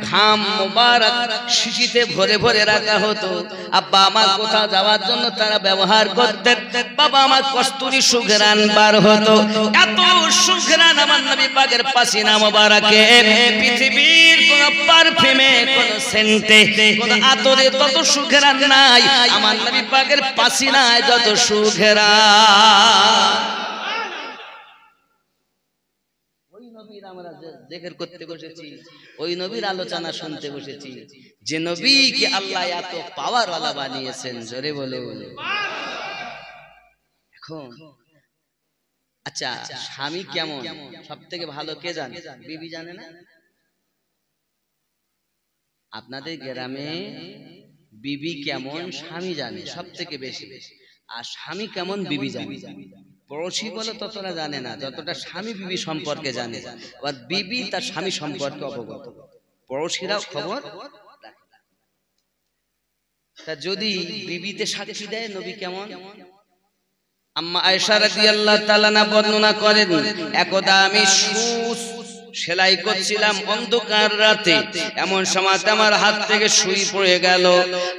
ঘাম মোবারক শিশিতে ভরে ভরে রাখা হতো। আব্বা আমার কোথাও যাওয়ার জন্য তারা ব্যবহার করতেন। বাবা আমার কস্তুরী সুঘ্রাণ বার হতো। এত সুঘ্রাণ আমার নবী পাকের পাসিনা মোবারকে, পৃথিবীর কোন পারফিউমে, কোন সেন্টে, কোন আতরে তত সুঘ্রাণ নাই আমার নবী পাকের পাসিনায় যত সুঘ্রাণ। আমরা জিকির করতে বসেছি, ওই নবীর আলোচনা শুনতে বসেছি, যে নবীকে আল্লাহ এত পাওয়ার ওয়ালা বানিয়েছেন। জোরে বলে বলে। এখন আচ্ছা, স্বামী কেমন সব থেকে ভালো কে জানে? বিবি জানে না? আপনাদের গ্রামে বিবি কেমন স্বামী জানে সব থেকে বেশি, আর স্বামী কেমন বিবি জানে। পড়োশি বলে ততটা জানে না যতটা স্বামী বিবি সম্পর্কে জানে, আবার বিবি তার স্বামী সম্পর্কে অবগত। পড়োশিরাও খবর রাখে। তা যদি বিবিতে সাক্ষী দেয় নবী কেমন? আম্মা আয়েশা রাদিয়াল্লাহু তাআলা না বর্ণনা করেন, একদা আমি সেলাই করছিলাম অন্ধকার রাতে, এমন সময় আমার হাত থেকে সুই পড়ে গেল।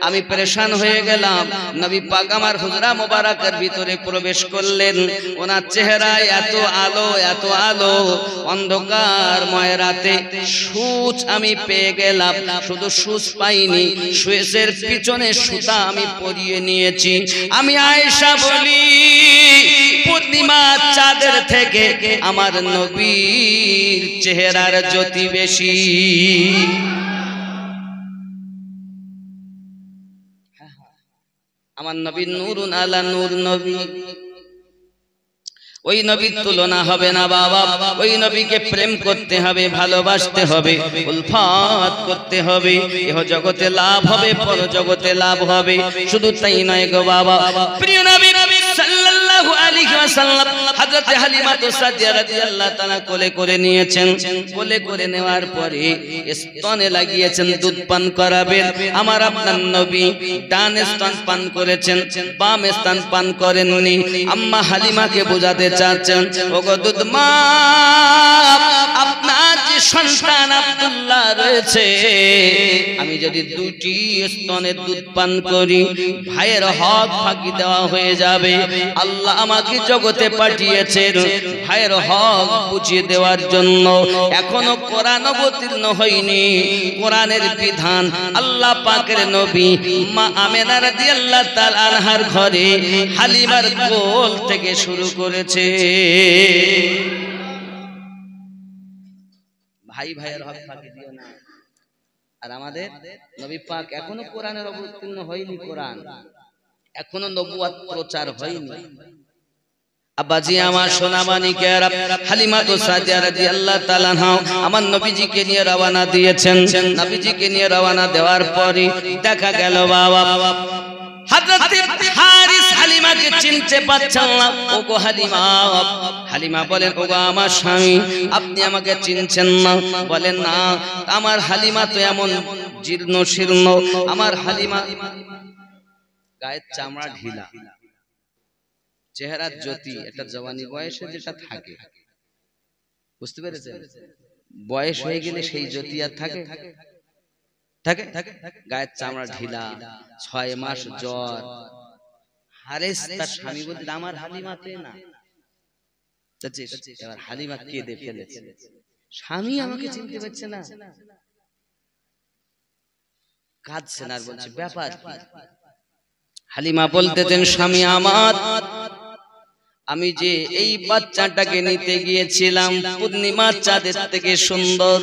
আমি পেরেশান হয়ে গেলাম। নবী পাক আমার হুজরা মোবারকের ভিতরে প্রবেশ করলেন। ওনার চেহারায় এত আলো, এত আলো, অন্ধকারময় রাতে সূচ আমি পেয়ে গেলাম। শুধু সূচ পাইনি, সুয়েসের পিছনে সুতা আমি পরিয়ে নিয়েছি। আমি আয়েশা বলি, পূর্ণিমা চাঁদের থেকে আমার নবীর চেহারার জ্যোতি বেশি। আমার নবী নূরুন আলা নূর নবী, ওই নবীর তুলনা হবে না বাবা। ওই নবীকে প্রেম করতে হবে, ভালোবাসতে হবে, উলফাত করতে হবে। ইহ জগতে লাভ হবে, পর জগতে লাভ হবে। শুধু তাই নয় গো বাবা, প্রিয় নবী সাল্লাল্লাহু আলাইহি ওয়াসাল্লাম হযরত হালিমা সাদিয়া রাদিয়াল্লাহু তাআলা কোলে করে নিয়েছেন। কোলে করে নেওয়ার পরে স্তনে লাগিয়েছেন, দুধ পান করাবেন। আমার আপনার নবী ডান স্তন পান করেছেন, বাম স্তন পান করেননি। আম্মা হালিমাকে বোঝাতে চাচ্ছেন, ওগো দুধ মা, আপনার যে সন্তান আব্দুল্লাহ রয়েছে, আমি যদি দুটি স্তনের দুধ পান করি, ভাইয়ের হক ফাঁকি দেওয়া হয়ে যাবে। আল্লাহ আমাকে জগতে পাঠিয়েছেন ভাইয়ের হক বুঝিয়ে দেওয়ার জন্য। এখনো কোরআন অবতীর্ণ হয়নি, কোরআনের বিধান আল্লাহ পাকের নবী মা আমেনা রাদিয়াল্লাহু তাআলা আনহার ঘরে হালিমার কোল থেকে শুরু করেছে। ভাই ভাইয়ের হক ফাঁকি দিও না। আর আমাদের নবী পাক এখনো কোরআনের অবতীর্ণ হয়নি, কোরআন এখনো নবুয়ত প্রচার হয়নি। আব্বাজি আমার সোনা মানিকেরা, হালিমা সাদিয়া রাদিয়াল্লাহু তাআলা আমার নবীজিকে নিয়ে রওনা দিয়েছেন। নবীজিকে নিয়ে রওনা দেওয়ার পরে দেখা গেল বাবা হযরত হারিস হালিমাকে চিনতে পারছেন না। ওগো হালিমা, হালিমা বলেন, ওগো আমার স্বামী, আপনি আমাকে চিনছেন না? বলেন না। আমার হালিমা তো এমন জীর্ণ শীর্ণ, আমার হালিমা গায়ের চামড়া ঢিলা, চেহারার জ্যোতি একটা জওয়ানি বয়সে যেটা থাকে, বুঝতে পেরেছেন? বয়স হয়ে গেলে সেই জ্যোতি আর থাকে থাকে গায়ের চামড়া ঢিলা, 6 মাস জ্বর। হারেস তার স্বামী বলতে, আমার হালিমাতে না। এবার হালিমা কেঁদে ফেলেছে, স্বামী আমাকে চিনতে পারছে না, কাঁদছে না, আর বলছে ব্যাপার কি? হালিমা বলতেছেন, স্বামী আমার, আমি যে এই বাচ্চাটাকে নিতে গিয়েছিলাম পূর্ণিমা চাঁদের থেকে সুন্দর,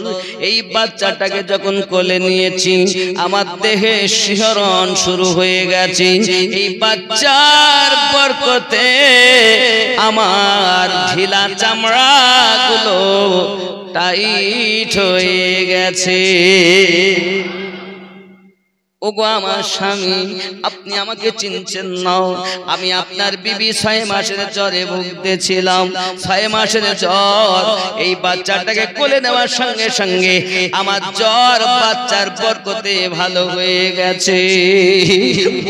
এই বাচ্চাটাকে যখন কোলে নিয়েছি আমার দেহে শিহরণ শুরু হয়ে গেছে। এই বাচ্চার বরকতে আমার ঢিলা চামড়াগুলো টাইট হয়ে গেছে। ওগো আমার স্বামী, আপনি আমাকে চিনছেন না? আমি আপনার বিবি 6 মাসের জ্বরে ভুগতেছিলাম। 6 মাসের জ্বর, এই বাচ্চাটাকে কোলে নেওয়ার সঙ্গে সঙ্গে আমার জ্বর বাচ্চার বরকতে ভালো হয়ে গেছে।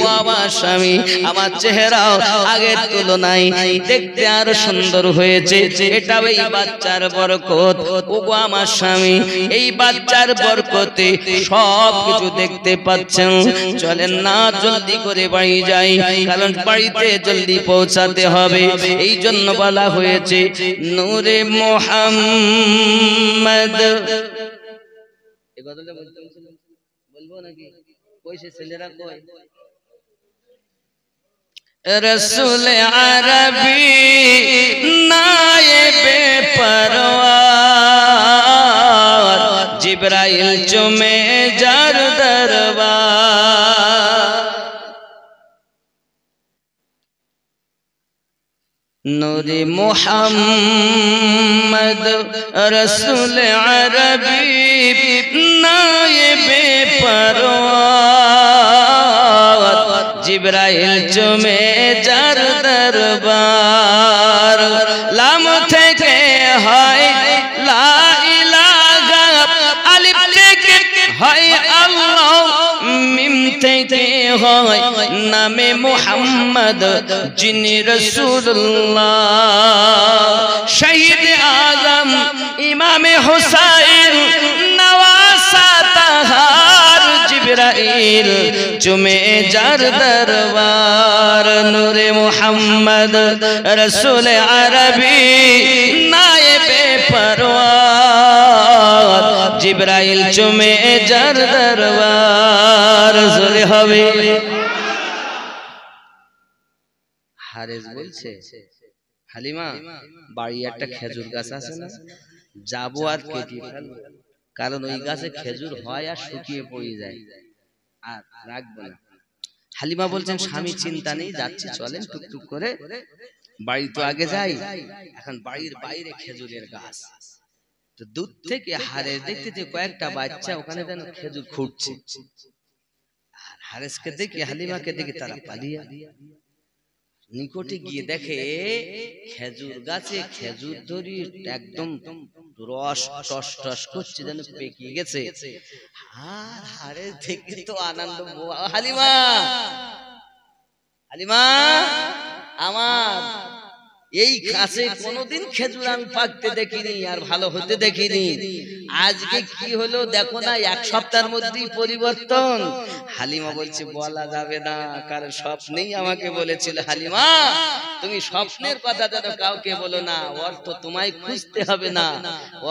ও আমার স্বামী, আমার চেহারাও আগের তুলনায় দেখতে আরো সুন্দর হয়েছে। এটা ওই বাচ্চার বরকত। ওগো আমার স্বামী, এই বাচ্চার বরকতে সব কিছু দেখতে পাচ্ছেন। চলেন না জলদি করে বাড়ি যাই, কারণ বাড়িতে জলদি পৌঁছাতে হবে। এই জন্য বলা হয়েছে নূরে মুহাম্মদ। এই কথাটা বলবো নাকি? কইছে ছেলেরা কই? রসুল আরবি নায়েবে পরওয়ার, জিবরাইল চুমে যার দরবার। নূরে মুহাম্মদ রসুল আরবি নায়েবে পরওয়ার, জিবরাইল চুমে যার দরবার। লাম থেকে হয় লা ইলাহা, আলিফ থেকে হয় আল্লাহ, মিম থেকে হয় নামে মুহাম্মদ যিনি রাসূলুল্লাহ। শহীদ আজম ইমামে হুসাইন নওয়াসা তাহার, জিবরাইল চুমে যার দরবার। নূরে মুহাম্মদ রসুল আরবি নায়েবে পরওয়ার, জিবরাইল চুমে যার দরবার। জোরে হবে। হারেস বলছে, হালিমা বাড়ি একটা খেজুর গাছ আছে না, যাবো আর কেটে ফেলবো, কারণ ওই গাছে খেজুর হয় আর শুকিয়ে পড়ে যায়, আর রাখবো না। হালিমা বলছেন স্বামী চিন্তা নেই, যাচ্ছি চলেন টুকটুক করে, বাড়ি তো আগে যাই। এখন বাড়ির বাইরে খেজুরের গাছ, তো দূর থেকে হারেস দেখতে কয়েকটা বাচ্চা ওখানে যেন খেজুর খুঁটছে। আর হারেসকে দেখে হালিমাকে দেখে তারা পালিয়ে নিকটে গিয়ে দেখে খেজুর গাছে খেজুর ধরি একদম রস টস টস করছে, যেন পেকে গেছে। আর হারেস দেখে তো আনন্দ, হালিমা হালিমা আমার এই গাছে কোনোদিন খেজুর আমি পাকতে দেখিনি আর ভালো হতে দেখিনি, আজকে কি হলো দেখো না, 1 সপ্তাহের মধ্যেই পরিবর্তন। হালিমা বলছে বলা যাবে না, কারণ স্বপ্নেই আমাকে বলেছিল হালিমা তুমি স্বপ্নের কথা যেন কাউকে বলো না, অর্থ তোমায় খুঁজতে হবে না,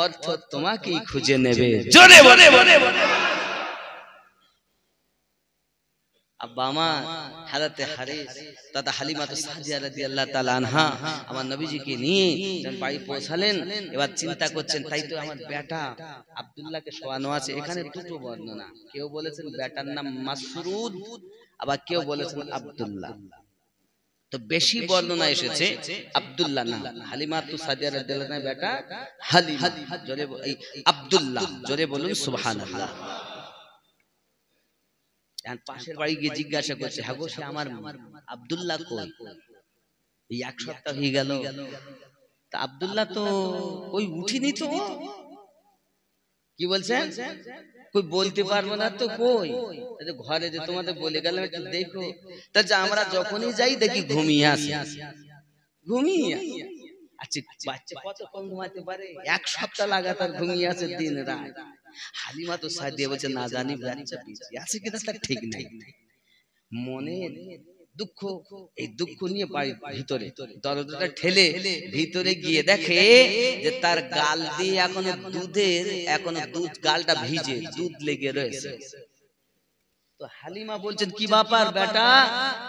অর্থ তোমাকেই খুঁজে নেবে। জোরে বলে বলে আব্বা আমার হারাতে হারেস দাদা হালিমা তো সাদিয়া রাদিয়াল্লাহু তাআলা আনহা আমার নবীজিকে নিয়ে যখন বাড়ি পৌঁছালেন, এবার চিন্তা করছেন তাই তো আমার বেটা আব্দুল্লাহকে শোয়ানো আছে। এখানে দুটো বর্ণনা, কেউ বলেছেন বেটার নাম মাসরুদ, আবার কেউ বলেছেন আব্দুল্লাহ। তো বেশি বর্ণনা এসেছে আব্দুল্লাহ নাম, হালিমা তো সাদিয়া রাদিয়াল্লাহু তাআলা বেটা হালিমা, জোরে আব্দুল্লাহ, জোরে বলুন সুবহানাল্লাহ। পাশের বাড়ি গিয়ে জিজ্ঞাসা করছে, হ্যাঁ গো সে আমার আব্দুল্লাহ কই? এই 1 সপ্তাহ হয়ে গেল, তা আব্দুল্লাহ তো কই উঠিনি তো। কি বলছেন? কই বলতে পারবো না তো কই, ঘরে যে তোমাদের বলে গেলাম একটু দেখো। তা যে আমরা যখনই যাই দেখি ঘুমিয়ে আসে, ঘুমিয়ে আসে। আচ্ছা বাচ্চা কতক্ষণ ঘুমাতে পারে? 1 সপ্তাহ লাগাতার ঘুমিয়ে আছে দিন রাত। হালিমা তো সাদিয়া বলছে না জানি বাচ্চা পিছিয়ে আছে কিনা তার ঠিক নেই, মনে দুঃখ, এই দুঃখ নিয়ে বাড়ির ভিতরে দরজাটা ঠেলে ভিতরে গিয়ে দেখে যে তার গাল দিয়ে এখনো দুধ গালটা ভিজে, দুধ লেগে রয়েছে। তো হালিমা বলছেন কি ব্যাপার বেটা,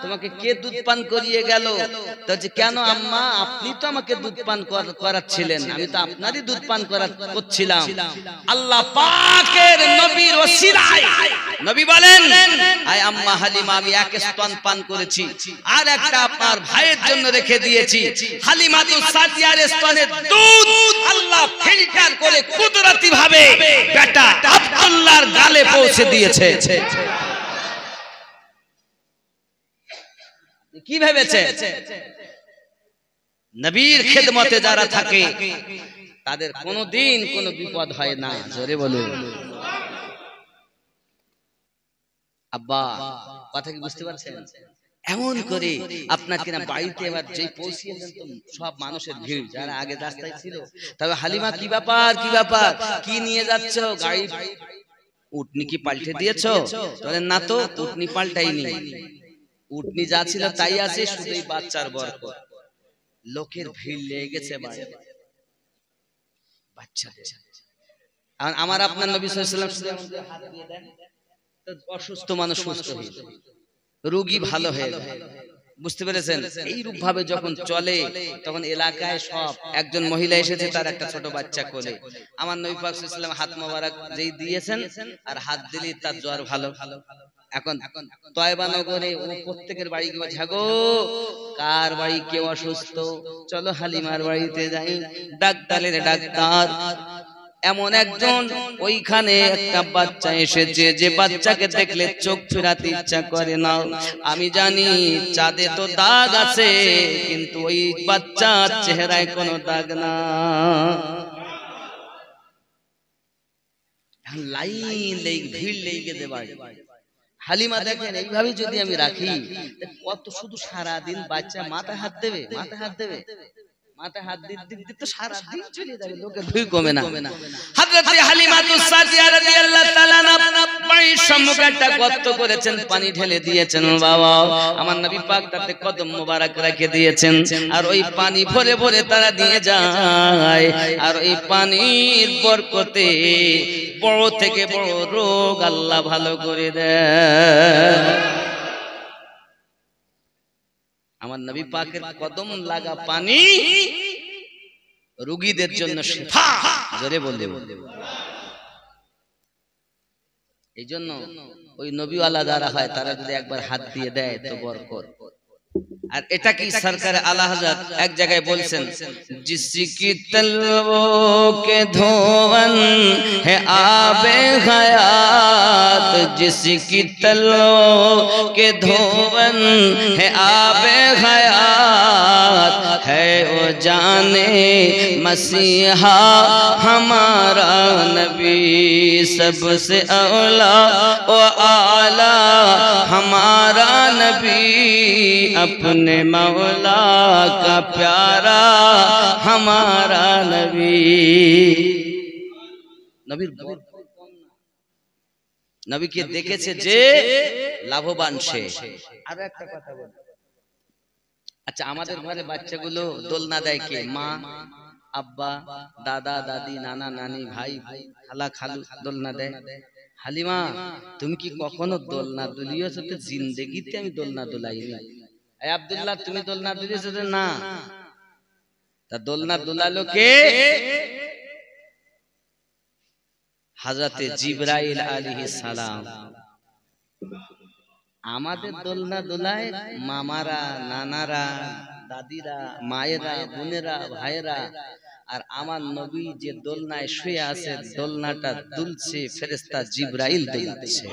তোমাকে কে দুধ পান করিয়ে গেল? তো কেন আম্মা আপনি তো আমাকে দুধ পান করাচ্ছিলেন, আমি তো আপনারই দুধ পান করছিলাম। আল্লাহ পাকের নবীর ওসিলায় নবী বলেন, আয় আম্মা হালিমা আমি 1 স্তন পান করেছি আর একটা আপনার ভাইয়ের জন্য রেখে দিয়েছি। হালিমা তো সাদিয়ার স্তনের দুধ আল্লাহ ফিল্টার করে কুদরতি ভাবে বেটা আব্দুল্লাহর গালে পৌঁছে দিয়েছে। কি ভেবেছে নবীর খেদমতে যারা থাকে তাদের কোনোদিন কোনো বিপদ হয় না। জোরে বলুন। আব্বা কথা কি বুঝতে পারছেন? এমন করে আপনার কিনা বাড়িতে এবার যেই পৌঁছিয়েছেন তো সব মানুষের ভিড় যারা আগে রাস্তায় ছিল। তবে হালিমা কি ব্যাপার কি ব্যাপার, কি নিয়ে যাচ্ছ? গাড়ি উটনি কি পাল্টে দিয়েছো? বলেন না তো, উটনি পাল্টাইনি, উটনি যা ছিল তাই আছে, শুধুই বাচ্চার বরকত। লোকের ভিড় লেগে গেছে বাচ্চা। আমার আপনার নবী সাল্লাল্লাহু আলাইহি ওয়াসাল্লাম হাত দিয়ে দেন তো অসুস্থ মানুষ সুস্থ হয়ে যায়, রোগী ভালো হয়ে যায়। বুঝতে পেরেছেন? এই রূপ ভাবে যখন চলে তখন এলাকায় সব, একজন মহিলা এসেছে তার একটা ছোট বাচ্চা কোলে, আমার নবী পাক সাল্লাল্লাহু আলাইহি ওয়াসাল্লাম হাত মোবারক যেই দিয়েছেন আর হাত দিলেই তার জ্বর ভালো। এখন তয়বা নগরে ও প্রত্যেকের বাড়ি গিয়ে ঝাগো কার বাড়ি কেউ অসুস্থ, চলো হালিমার বাড়িতে যাই। ডাক্তারের ডাক্তার এমন একজন, ওইখানে একটা বাচ্চা এসেছে যে বাচ্চাকে দেখলে চোখ ফেরাতে ইচ্ছা করে না। আমি জানি চাঁদে তো দাগ আছে, কিন্তু ওই বাচ্চার চেহারায় কোনো দাগ না। লাইন লেগে ভিড় লেগে দেবে। হালিমা দেখেন এইভাবে যদি আমি রাখি কত, শুধু সারা দিন বাচ্চা মাথায় হাত দেবে, মাথায় হাত দেবে, মাথায় হাত দিতে তো সারা দিন চলে যাবে, লোকের ভিড় কমে না। হযরত হালিমাতুস সাদিয়া রাদিয়াল্লাহু তাআলা বাড়ির সম্মুখে একটা গর্ত করেছেন, পানি ঢেলে দিয়েছেন বাবা। আমার নবী পাক তাতে কদম মোবারক রেখে দিয়েছেন, আর ওই পানি ভরে ভরে তারা দিয়ে যায়। আর ওই পানির বরকতে বড় থেকে বড় রোগ আল্লাহ ভালো করে দেয়। আমার নবী পাকের কদম লাগা পানি রোগীদের জন্য শিফা। জোরে বলবে। এই জন্য ওই নবীওয়ালা যারা হয় তারা যদি একবার হাত দিয়ে দেয় তো বরকত। আর এটা কি সরকার আলা হযরত এক জায়গায় বলছেন, জিসকি তলবো কে ধোवन है आबे हयात, जिसकी तलवो के धोवन है आबे हयात, है वो जाने मसीहा हमारा नबी, सबसे औला व आला हमारा नबी, अपने मौला का प्यारा हमारा नबी। नबीर নবীকে দেখেছে যে লাভবান সে। আরো একটা কথা বল, আচ্ছা আমাদের ঘরে বাচ্চাগুলো দোলনা দেয় কে? মা, আব্বা, দাদা, দাদি, নানা, নানি, ভাই, খালা, খালু দোলনা দেয়। হালিমা তুমি কি কখনো দোলনা দুলিয়েছো? তো জিন্দেগিতে আমি দোলনা দুলাইনি। এই আব্দুল্লাহ তুমি দোলনা দুলিয়েছো? না। তা দোলনা দুলালো কে? হযরতে জিবরাইল আলাইহিস সালাম। আমাদের দোলনা দোলায় মামারা, নানারা, দাদিরা, মায়েরা, বোনেরা, ভাইয়েরা। আর আমার নবী যে দোলনায় শুয়ে আছে, দোলনাটা দুলছে ফেরেশতা জিবরাইল দুলছে।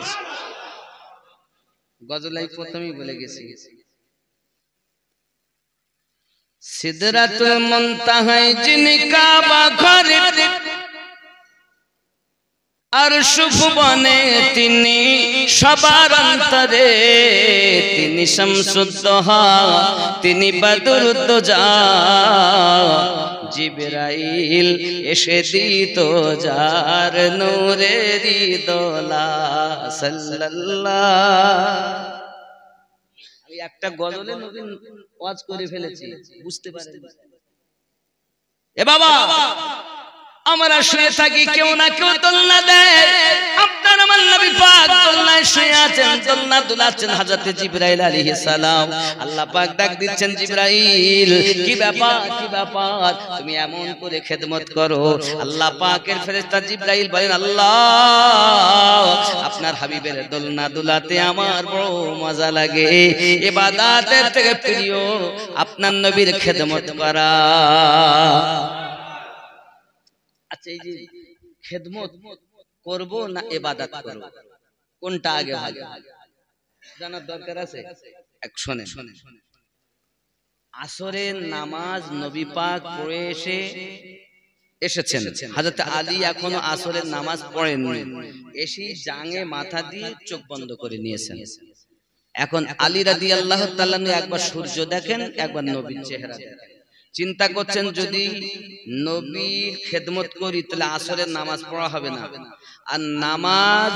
গজলাই প্রথমেই বলে গেছি, সিদরাতুল মুনতাহায় যিনি কাবা ঘরে, আরশ ভুবনে তিনি সবার অন্তরে, তিনি শামসুদ্দোহা, তিনি বদরুদ্দোজা। জিবরাইল এসে দিত যার নূরেরি দোলা সাল্লাল্লাহ। আমি একটা গজলে নবীন ওয়াজ করে ফেলেছি, বুঝতে পারেন? এ বাবা আমরা শুয়ে থাকি, কেউ না কেউ দোলনা দেয়। আপনার আমার নবী পাক দোলনায় শুয়ে আছেন, দোলনা দুলাচ্ছেন হযরত জিবরাইল আলাইহিস সালাম। আল্লাহ পাক ডাক দিচ্ছেন, জিবরাইল কি ব্যাপার, কি ব্যাপার, তুমি এমন করে খেদমত করো। আল্লাহ পাকের ফেরেশতা জিবরাইল বলেন, আল্লাহ আপনার হাবিবের দোলনা দুলাতে আমার বড় মজা লাগে, ইবাদতের থেকে প্রিয় আপনার নবীর খেদমত করা। আচ্ছা এই যে খেদমত করব না ইবাদত করব, কোনটা আগে ভালো জানার দরকার আছে? এক শুনেন, আসরের নামাজ নবী পাক পড়ে এসেছেন। হযরত আলী এখনো আসরের নামাজ পড়েননি, এসে জাঙে মাথা দিয়ে চোখ বন্ধ করে নিয়েছেন। এখন আলী রাদিয়াল্লাহু তাআলা একবার সূর্য দেখেন, একবার নবীর চেহারা দেখেন। চিন্তা করছেন যদি নবীর খেদমত করি তাহলে আসরের নামাজ পড়া হবে না, আর নামাজ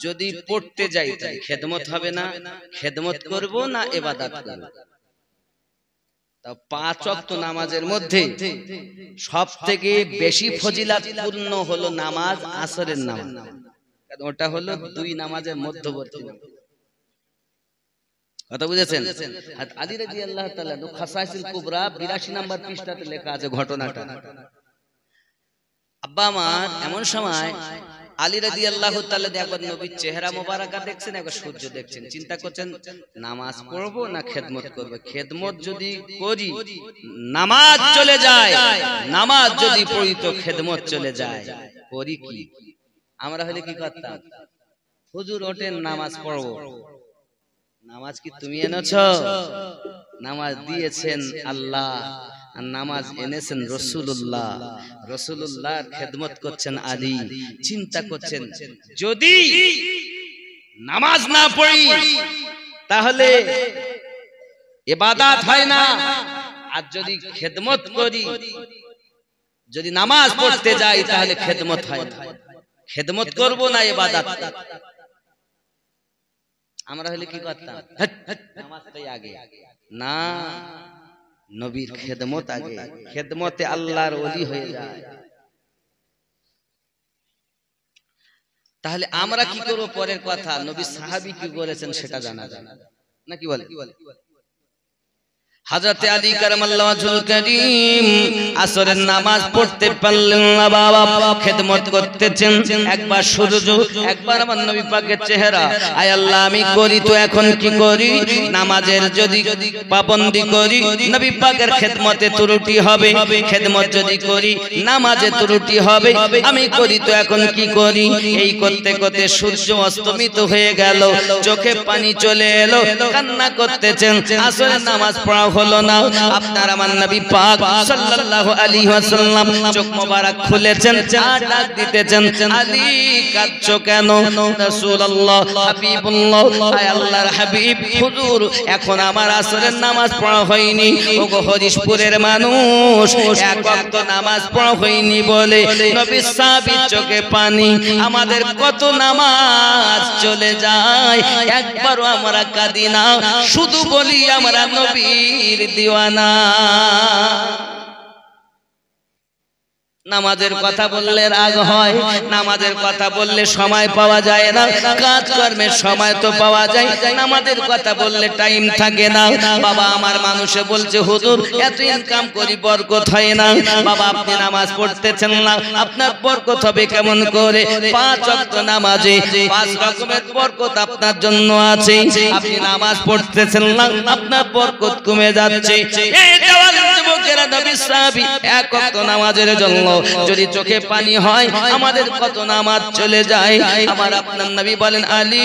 যদি পড়তে যাই তাহলে খেদমত হবে না। খেদমত করব না ইবাদত করব? তা 5 ওয়াক্ত নামাজের মধ্যে সবথেকে বেশি ফজিলতপূর্ণ হলো নামাজ আসরের নামাজ, কারণ ওটা হলো 2 নামাজের মধ্যবর্তী নামাজ। কথা বুঝেছেন? আলী রাদিয়াল্লাহু তাআলা খাসাইসুল কুবরা 82 নম্বর পৃষ্ঠাতে লেখা আছে ঘটনাটা। আব্বা আমার এমন সময় আলী রাদিয়াল্লাহু তাআলা একবার নবীর চেহারা মোবারকা দেখছেন, একবার সূর্য দেখছেন। চিন্তা করছেন নামাজ পড়বো না খেদমত করব? খেদমত যদি করি নামাজ চলে যায়, নামাজ যদি পড়ি তো খেদমত চলে যায়। করি কি? আমরা হলে কি করতাম? হুজুর ওঠেন নামাজ পড়বো। নামাজ কি তুমি এনেছো? নামাজ দিয়েছেন আল্লাহ, আর নামাজ এনেছেন রাসূলুল্লাহ। রাসূলুল্লাহর খেদমত করছেন আলী। চিন্তা করছেন যদি নামাজ না পড়ি তাহলে ইবাদত হয় না, আর যদি খেদমত করি, যদি নামাজ পড়তে যাই তাহলে খেদমত হয় না। খেদমত করব না ইবাদত? আমরা হলে কি করতাম? নামাজটাই আগে না, নবীর খেদমত আগে। খেদমতে আল্লাহর ওলি হয়ে যায়। তাহলে আমরা কি করব? পরের কথা, নবী সাহাবী কি বলেছেন সেটা জানা যায় না, কি বলে? হযরত আলী কারামাল্লাহু ওয়াজহুল কারীম আসরের নামাজ পড়তে পারলেন না বাবা, খেদমত করতেছেন। একবার সূর্য, একবার আমার নবী পাকের চেহারা। আয় আল্লাহ, আমি করি তো এখন কি করি? নামাজের যদি পাবন্দি করি নবী পাকের খেদমতে ত্রুটি হবে, খেদমত যদি করি নামাজে ত্রুটি হবে। আমি করি তো এখন কি করি? এই করতে করতে সূর্য অস্তমিত হয়ে গেল, চোখে পানি চলে এলো, কান্না করতেছেন। আসরের নামাজ পড়া হলো না। আপনার আমার নবী পাক সাল্লাল্লাহু আলাইহি ওয়াসাল্লাম চোখ মোবারক খুলেছেন, আর ডাক দিতেছেন, আলী কাঁদছো কেন? রাসূলুল্লাহ, হাবিবুল্লাহ, আয় আল্লাহর হাবিব, হুজুর এখন আমার আসরের নামাজ পড়া হয়নি। ওগো হরিশপুরের মানুষ, এক ওয়াক্ত নামাজ পড়া হয়নি বলে নবীর সাহাবীর চোখে পানি। আমাদের কত নামাজ চলে যায়, একবারও আমরা কাঁদি না, শুধু বলি আমরা নবীর দিওয়ানা। নামাজের কথা বললে রাগ হয়, নামাজের কথা বললে সময় পাওয়া যায় না, কাজ কর্মের সময় তো পাওয়া যায়, নামাজের কথা বললে টাইম থাকে না। বাবা আমার মানুষে বলছে, হুজুর এত ইনকাম করি বরকত হয় না। বাবা আপনি নামাজ পড়তেছেন না, আপনার বরকত হবে কেমন করে? 5 ওয়াক্ত নামাজে 5 রকমের বরকত আপনার জন্য আছে। আপনি নামাজ পড়তেছেন না, আপনার বরকত কমে যাচ্ছে। এই জওয়ান যুবকেরা, নবী সাহাবী এক ওয়াক্ত নামাজের জন্য যদি চোখে পানি হয়, আমাদের কত নামাজ চলে যায়। আমার আপনার নবী বলেন, আলী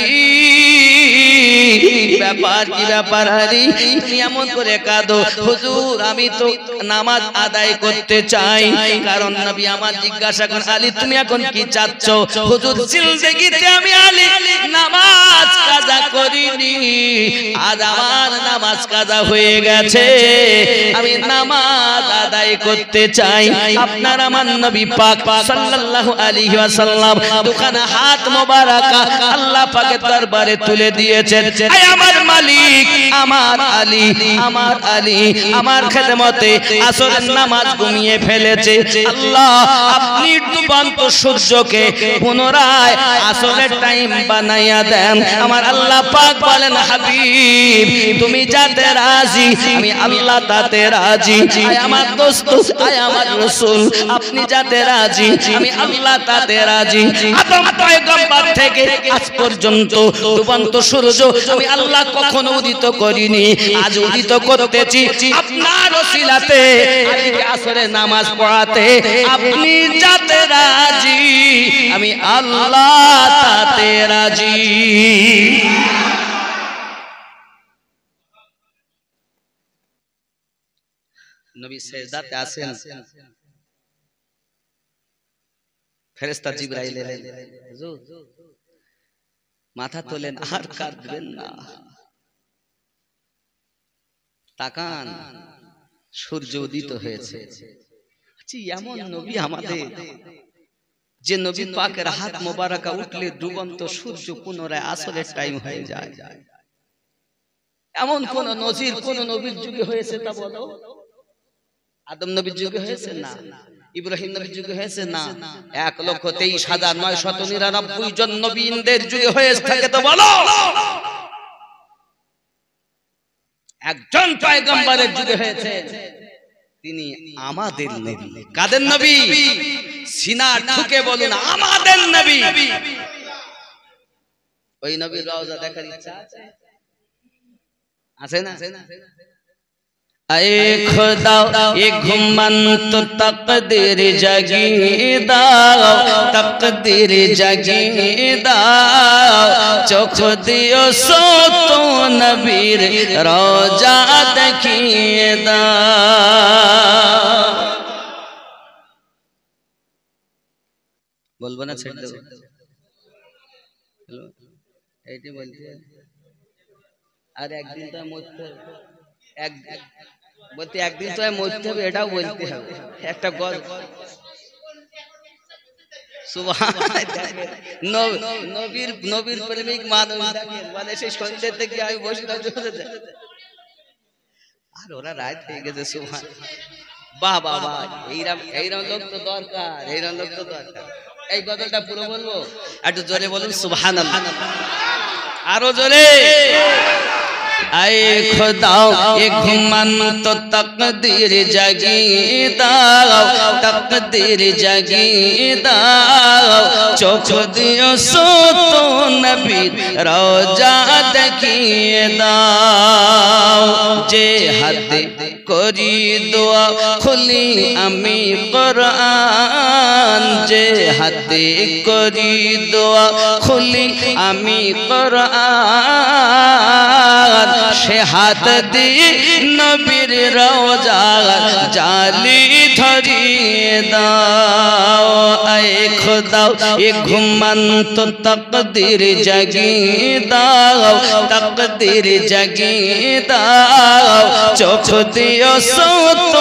ব্যাপার কি ব্যাপার আলী, তুমি এমন করে কাঁদো? হুজুর আমি তো নামাজ আদায় করতে চাই। কারণ নবী আমার জিজ্ঞাসা করেন, আলী তুমি এখন কি চাচ্ছ? হুজুর জিন্দেগিতে আমি আলী নামাজ কাজা করিনি, আজ আমার নামাজ কাজা হয়ে গেছে, আমি নামাজ আদায় করতে চাই। আপনার আমার নবী পাক সাল্লাল্লাহু আলাইহি ওয়াসাল্লাম দুখানা হাত মোবারকা আল্লাহ পাকের দরবারে তুলে দিয়েছেন। আয় আমার মালিক, আমার আলী, আমার আলী আমার খেদমতে আসরের নামাজ ঘুমিয়ে ফেলেছে। আল্লাহ আপনি ডুবন্ত সূর্যকে পুনরায় আসরের টাইম বানাইয়া দেন। আমার আল্লাহ পাক বলেন, হাবিব তুমি যাতে রাজি আমি আল্লাহ তাতে রাজি। আয় আমার দোস্ত, আয় আমার রাসূল আপনি যাতে রাজি আমি আল্লাহ তাতে রাজি। আদম পয়গম্বর থেকে আজ পর্যন্ত ডুবন্ত সূর্য আমি আল্লাহ কখনো উদিত করিনি, আজ উদিত করতেছি আপনার ওসিলাতে। আজকে আসরে নামাজ পড়াতে আপনি যাতে রাজি আমি আল্লাহ তাতে রাজি। নবী সেজদাতে আছেন, ফেরেশতা জিবরাইল এলেন, হুজুর মাথা তোলেন, আর কাঁদবেন না, তাকান সূর্য উদিত হয়েছে। এমন নবী আমাদের, যে নবী পাকের হাত মোবারকা উঠলে ডুবন্ত সূর্য পুনরায় আসরের টাইম হয়ে যায়। এমন কোন নজির কোন নবীর যুগে হয়েছে তা বলো? আদম নবীর যুগে হয়েছে না, ইব্রাহিম নবীর যুগে হয়েছে না, 1,23,999 জন নবীদের যুগে হয়েছে থাকে তো বলো? একজন পয়গম্বরের যুগে হয়েছে, তিনি আমাদের নবী। কাদের নবী? সিনা ঠুকে বলুন আমাদের নবী। ওই নবীর রওজা দেখার ইচ্ছা আছে না? আয়ে খোদা এ ঘুমন্ত তকদীর জাগিয়ে দাও, তকদীর জাগিয়ে দাও, চোখ দিও সত নবীর রওজা দেখিয়ে দাও। বলবো না ছেড়ে দেবো? এইটি বলতে আর একদিন তো মরতে বলতে একদিন তো মরতে হবে, এটাও বলতে হবে। একটা গল্প নবীর প্রেমিক মানুষ মানে সেই সন্ধ্যে থেকে আমি বসে আর ওরা রাত হয়ে গেছে। সুবহান, বাহ বাহ বাহ, এইরকম লোক তো দরকার, এইরকম লোক তো দরকার। এই গজলটা পুরো বলবো, একটু জোরে বলুন সুবহানাল্লাহ, আরো জোরে। আয়ে খোদা এ ঘুমন্ত তকদীর জাগিয়ে দাও, তকদীর জাগিয়ে দাও, চোখ দিও সত নবীর রওজা দেখিয়ে দাও। যে হাতে করি দোয়া খুলি আমি কোরআন, যে হাতে করি দোয়া খুলি আমি কোরআন, সে হাত দিয়ে নবীর রওজা জালি ধরিয়ে দাও। আয়ে খোদা এ ঘুমন্ত তকদীর জাগিয়ে দাও, তকদীর জাগিয়ে দাও, চোখ দিও সত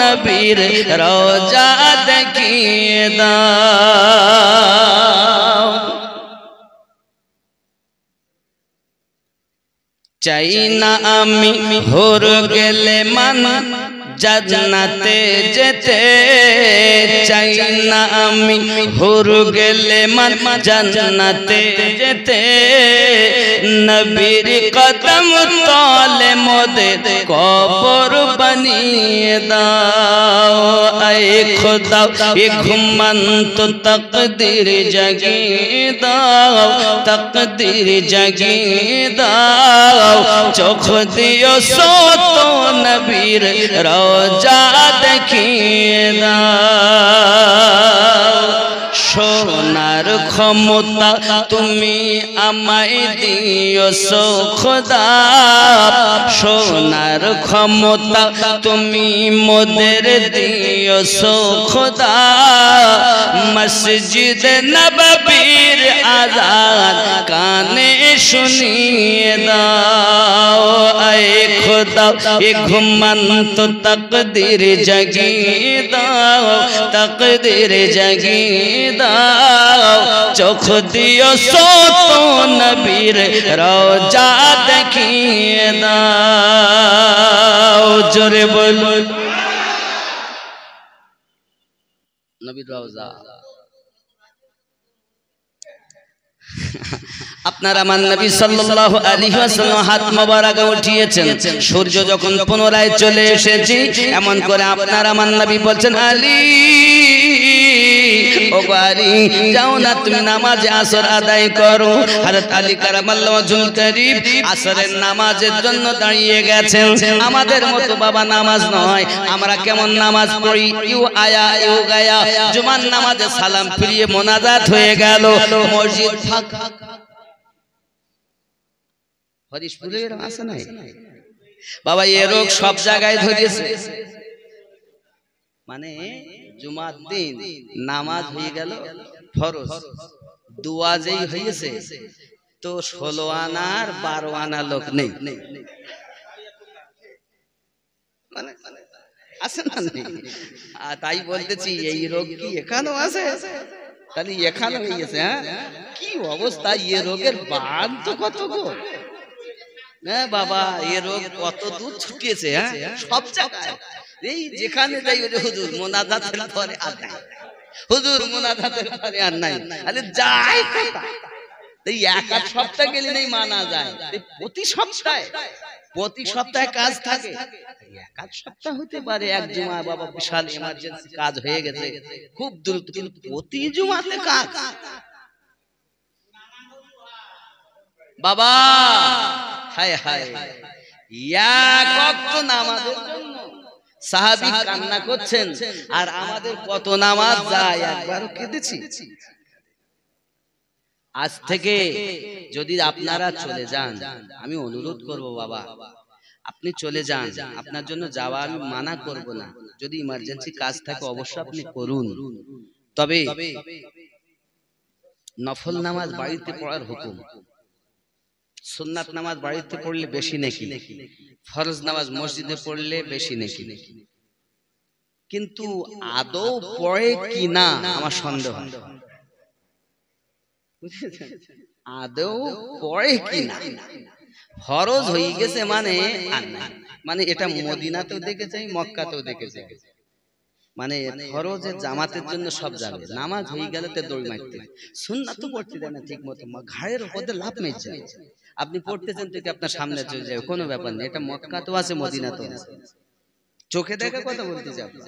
নবীর রওজা দেখিয়ে দাও। চাই না আমি হোর গেলে মান জান্নাতে যেতে, চাই না আমি হোর গেলে মান জান্নাতে যেতে, নবীর কদম তলে মোদের কবর বানিয়ে দাও। আয়ে খোদা এ ঘুমন্ত তকদীর জাগিয়ে দাও, তকদীর জাগিয়ে দাও, চোখ দিও সত নবীর রওজা দেখিয়ে দাও। সোনার ক্ষমতা তুমি আমায় দিও খোদা, সোনার ক্ষমতা তুমি মোদের দিও খোদা, মসজিদ নববীর আযান কানে শুনিয়ে দাও। আয়ে খোদা এ ঘুমন্ত তকদীর জাগিয়ে দাও, তকদীর জাগিয়ে দাও, চোখ দিও সত নবীর রওজা দেখিয়ে দাও। জোরে বলুন নবীর রওজা। আপনার আমার নবী সাল্লাল্লাহু আলাইহি ওয়াসাল্লাম হাত মোবারক উঠিয়েছেন, সূর্য যখন পুনরায় চলে এসেছে, এমন করে আপনার আমার নবী বলছেন, আলী ও আলী যাও না তুমি নামাজে আসর আদায় করো। হযরত আলী কারামাল্লাহু ওয়াজহুল কারীম আসরের নামাজের জন্য দাঁড়িয়ে গেছেন। আমাদের মতো বাবা নামাজ নয়, আমরা কেমন নামাজ পড়ি, ইউ আয়া ইউ গায়া, জুমার নামাজে সালাম ফিরিয়ে মোনাজাত হয়ে গেল, মসজিদ ফাঁকা। হরিশপুরে এরকম আছে না বাবা? এ রোগ সব জায়গায় ধরেছে, মানে জুমার দিন নামাজ হয়ে গেল ফরজ, দোয়া যেই হয়েছে তো 16 আনার 12 আনা লোক নেই, মানে আছে না নেই? তাই বলতেছি এই রোগ কি এখানেও আছে? তাহলে এখানে হয়ে গেছে। হ্যাঁ, কি অবস্থা! এ রোগের বান তো কত গো! হ্যাঁ বাবা, এ রোগ কত দূর ছুটিয়েছে। হ্যাঁ, সব জায়গায় এই যেখানে যাই হুজুর মোনাজাতের পরে আর নাই, হুজুর মোনাজাতের পরে আর নাই, আরে যাই কোথায়? এই এক আধ সপ্তাহ গেলে নেই মানা যায়, প্রতি সপ্তাহে কাজ থাকে। এক আধ সপ্তাহ হতে পারে এক জুমা বাবা বিশাল ইমার্জেন্সি কাজ হয়ে গেছে খুব দ্রুত, কিন্তু প্রতি জুমাতে কাজ বাবা। হায় হায়, এক ওয়াক্ত নামাজের জন্য সাহাবী কান্না করছেন, আর আমাদের কত নামাজ যায় একবারও কেঁদেছি। আজ থেকে যদি আপনারা চলে যান, আমি অনুরোধ করব বাবা আপনি চলে যান, আপনার জন্য যাওয়া আমি মানা করব না, যদি ইমার্জেন্সি কাজ থাকে অবশ্যই আপনি করুন, তবে নফল নামাজ বাড়িতে পড়ার হুকুম, সুন্নাত নামাজ বাড়িতে পড়লে বেশি নেকি, ফরজ নামাজ মসজিদে পড়লে বেশি নেকি। কিন্তু আদৌ পড়ে কি না আমার সন্দেহ, আদৌ পড়ে কি না। ফরজ হয়ে গেছে মানে মানে এটা মদিনাতেও দেখেছে, মক্কাতেও দেখেছে, মানে ফরজে জামাতের জন্য সব যাবে, নামাজ হয়ে গেলে তো দৌড় মারতে, সুন্নাত তো পড়তে দেয় না ঠিক মতো, ঘাড়ের উপর লাভ মেরছে। আপনি পড়তেছেন থেকে আপনার সামনে চলে যাবে, কোনো ব্যাপার নেই, এটা মক্কাতেও আছে মদিনাতেও আছে, চোখে দেখা কথা বলতে যাবে।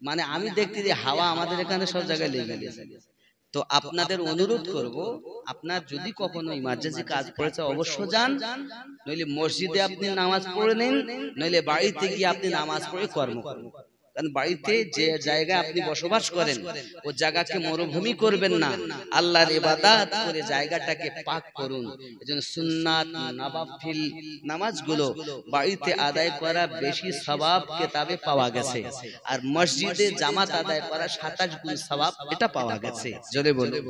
মানে আমি দেখতে যে হাওয়া আমাদের এখানে সব জায়গায় লেগে গেছে। তো আপনাদের অনুরোধ করব, আপনার যদি কখনো ইমার্জেন্সি কাজ পড়েছে অবশ্য যান, নইলে মসজিদে আপনি নামাজ পড়ে নিন, নইলে বাড়িতে গিয়ে আপনি নামাজ পড়ে কর্ম করুন। কারণ বাড়িতে যে জায়গায় আপনি বসবাস করেন ও জায়গাকে মরুভূমি করবেন না, আল্লাহর ইবাদত করে জায়গাটাকে পাক করুন। এজন্য সুন্নাত নওয়াফিল নামাজগুলো বাড়িতে আদায় করা বেশি সওয়াব কিতাবে পাওয়া গেছে, আর মসজিদে জামাত আদায় করা 27 গুণ সওয়াব এটা পাওয়া গেছে। জোরে বলুন।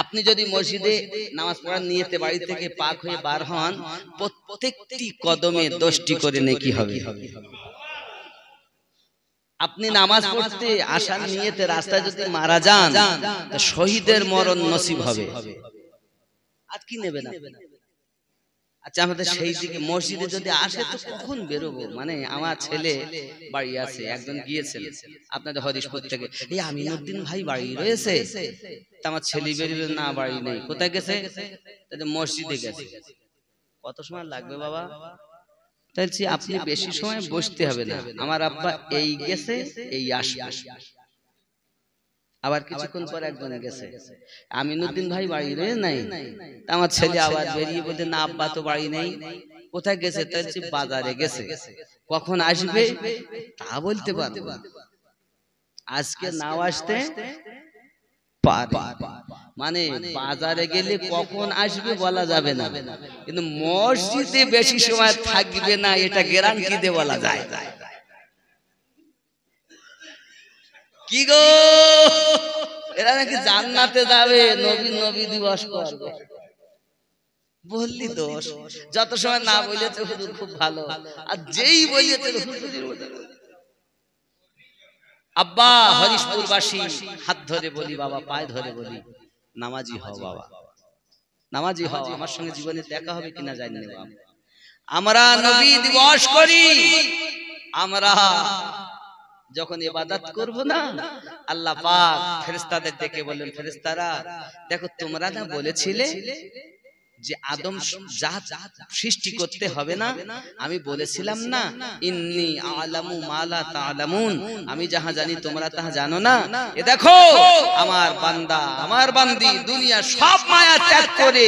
আপনি যদি মসজিদে নামাজ পড়ার নিয়তে বাড়ি থেকে পাক হয়ে বার হন, প্রত্যেকটি কদমে 10টি করে নেকি হবে। আপনি নামাজ পড়তে আসার নিয়তে রাস্তায় যদি মারা যান, তো শহীদের মরণ নসিব হবে। আর কি নেবেন? আচ্ছা, আমাদের সেই দিকে মসজিদে যদি আসে তো কখন বেরোবো? মানে আমার ছেলে বাড়ি আছে, একজন গিয়েছিল আপনাদের হরিশপুর থেকে, এই আমিনুদ্দিন ভাই বাড়ি রয়েছে, আমার ছেলে বেরিয়ে না বাড়ি নেই, কোথায় গেছে? মসজিদে গেছে। কত সময় লাগবে বাবা? তাইছি আপনি বেশি সময় বসতে হবে না, আমার আব্বা এই গেছে এই আসবে, আবার কিছুক্ষণ পর একজন গেছে, আমিনুদ্দিন ভাই বাড়ি রয়ে নাই, আমার ছেলে আবার বেরিয়ে বলতে না আব্বা তো বাড়ি নেই, কোথায় গেছে? তাইছি বাজারে গেছে, কখন আসবে তা বলতে পারবো না, আজকে নাও আসতে পারে, মানে বাজারে গেলে কখন আসবে বলা যাবে না, কিন্তু মসজিদে বেশি সময় থাকবে না এটা গ্যারান্টি দিয়ে বলা যায়। কি গো, এরা নাকি জান্নাতে যাবে, নবী দিবস করবে, বললি দোষ, যত সময় না বলেছে হুজুর খুব ভালো, আর যেই বলেছে আব্বা হরিশপুরবাসী হাত ধরে বলি, বাবা পায়ে ধরে বলি, নামাজি হও বাবা, নামাজি হও, আমার সঙ্গে জীবনে দেখা হবে কিনা জানি না বাবা। আমরা নবী দিবস করি, আমরা যখন ইবাদত করব না, আল্লাহ পাক ফেরেশতাদের ডেকে বললেন, ফেরেশতারা দেখো তোমরা না বলেছিলে যে আদম জাত সৃষ্টি করতে হবে না, আমি বলেছিলাম না ইন্নী আ'লামু মা লা তা'লামুন, আমি যাহা জানি তোমরা তাহা জানো না, এ দেখো আমার বান্দা আমার বান্দি দুনিয়া সব মায়া ত্যাগ করে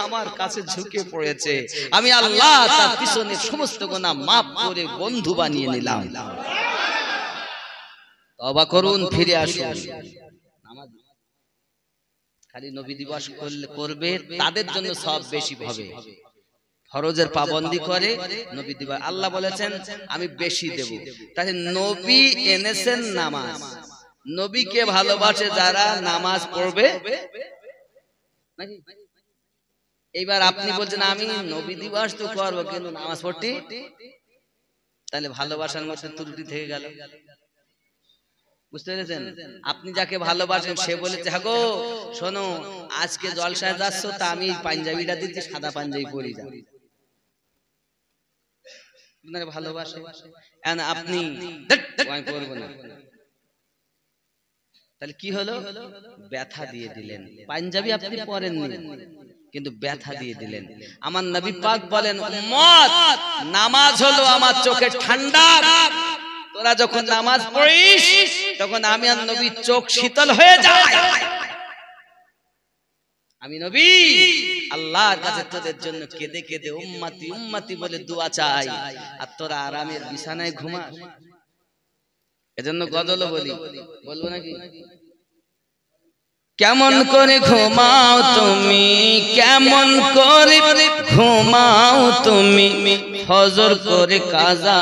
আমার কাছে ঝুঁকে পড়েছে, আমি আল্লাহ তার পিছনে সমস্ত গুনাহ maaf করে বন্ধু বানিয়ে নিলাম। তওবা করুন, ফিরে আসুন। খালি নবী দিবস করবে তাদের জন্য সব বেশি হবে, ফরজের পাবন্দি করে নবী দিবা। আল্লাহ বলেছেন আমি বেশি দেব। তাহলে নবী এনেছেন নামাজ, নবীকে ভালোবাসে যারা নামাজ পড়বে নাকি? এইবার আপনি বলছেন আমি নবী দিবস তো করবো কিন্তু নামাজ পড়তে, তাহলে ভালোবাসার মধ্যে ত্রুটি থেকে গেল। বুঝতে পেরেছেন? আপনি যাকে ভালোবাসেন সে বলেছে হ্যাঁ গো শোনো আজকে জলসায় যাচ্ছ তা আমি পাঞ্জাবিটা দিচ্ছি, সাদা পাঞ্জাবি পরি যাও, ভালোবাসে আপনি করবো না, তাহলে কি হলো? ব্যথা দিয়ে দিলেন। পাঞ্জাবি আপনি পরেননি কিন্তু ব্যথা দিয়ে দিলেন। আমার নবী পাক বলেন উম্মত নামাজ হলো আমার চোখের ঠান্ডা, তোরা যখন নামাজ পড়িস তখন আমি আর নবী চোখ শীতল হয়ে যায়। আমি নবী আল্লাহর কাছে তোদের জন্য কেঁদে কেঁদে উম্মতি উম্মতি বলে দোয়া চাই, আর তোরা আরামের বিছানায় ঘুমাস। এজন্য গজলও বলি, বলবো নাকি? কেমন করে ঘুমাও তুমি, কেমন করে ঘুমাও তুমি, ফজর করে কাজা